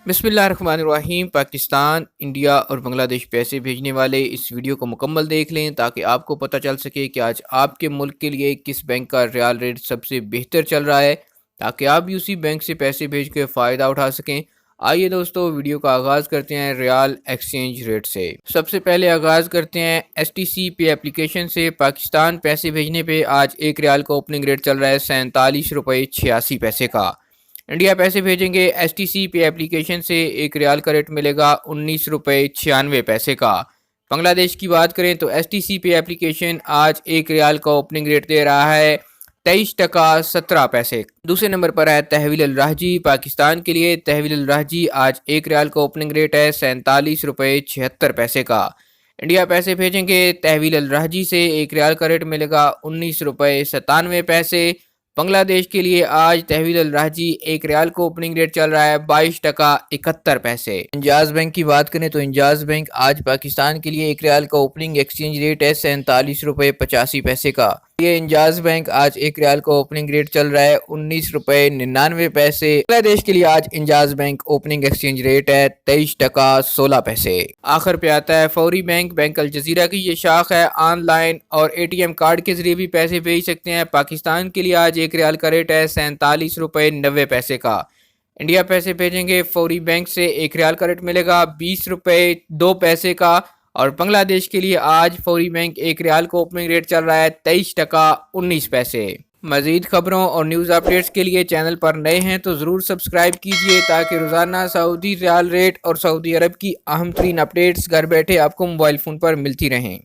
बिस्मिल्लाहिर्रहमानिर्रहीम। पाकिस्तान, इंडिया और बांग्लादेश पैसे भेजने वाले इस वीडियो को मुकम्मल देख लें ताकि आपको पता चल सके कि आज आपके मुल्क के लिए किस बैंक का रियाल रेट सबसे बेहतर चल रहा है, ताकि आप भी उसी बैंक से पैसे भेज के फ़ायदा उठा सकें। आइए दोस्तों, वीडियो का आगाज़ करते हैं रियाल एक्सचेंज रेट से। सबसे पहले आगाज़ करते हैं STC पे एप्लीकेशन से। पाकिस्तान पैसे भेजने पे आज एक रियाल का ओपनिंग रेट चल रहा है 47 रुपये 86 पैसे का। इंडिया पैसे भेजेंगे STC पे एप्लीकेशन से, एक रियाल का रेट मिलेगा 19 रुपये 96 पैसे का। बांग्लादेश की बात करें तो STC पे एप्लीकेशन आज एक रियाल का ओपनिंग रेट दे रहा है 23 टका 17 पैसे। दूसरे नंबर पर है तहवील अल राहजी। पाकिस्तान के लिए तहवील अल राहजी आज एक रियाल का ओपनिंग रेट है 47 रुपये 76 पैसे का। इंडिया पैसे भेजेंगे तहवील अल राहजी से, एक रियाल का रेट मिलेगा 19 रुपये 97 पैसे। बांग्लादेश के लिए आज तहवील अल राहजी एक रियाल को ओपनिंग रेट चल रहा है 22 टका 71 पैसे। इंजाज बैंक की बात करें तो इंजाज बैंक आज पाकिस्तान के लिए एक रियाल का ओपनिंग एक्सचेंज रेट है 47 रुपये 85 पैसे का। ये इंजाज बैंक आज एक रियाल का ओपनिंग रेट चल रहा है 19 रुपये 99 पैसे। बांग्लादेश के लिए आज इंजाज बैंक ओपनिंग एक्सचेंज रेट है 23 टका 16 पैसे। आखिर पे आता है फौरी बैंक। बैंक अल जजीरा की ये शाख है, ऑनलाइन और ATM कार्ड के जरिए भी पैसे भेज सकते हैं। पाकिस्तान के लिए आज एक रियाल का रेट है 47 रुपये 90 पैसे का। इंडिया पैसे भेजेंगे फौरी बैंक से, एक रियाल का रेट मिलेगा 20 रुपये 2 पैसे का। और बांग्लादेश के लिए आज फौरी बैंक एक रियाल को ओपनिंग रेट चल रहा है 23 टका 19 पैसे। मज़ीद खबरों और न्यूज़ अपडेट्स के लिए चैनल पर नए हैं तो ज़रूर सब्सक्राइब कीजिए ताकि रोज़ाना सऊदी रियाल रेट और सऊदी अरब की अहम तरीन अपडेट्स घर बैठे आपको मोबाइल फ़ोन पर मिलती रहें।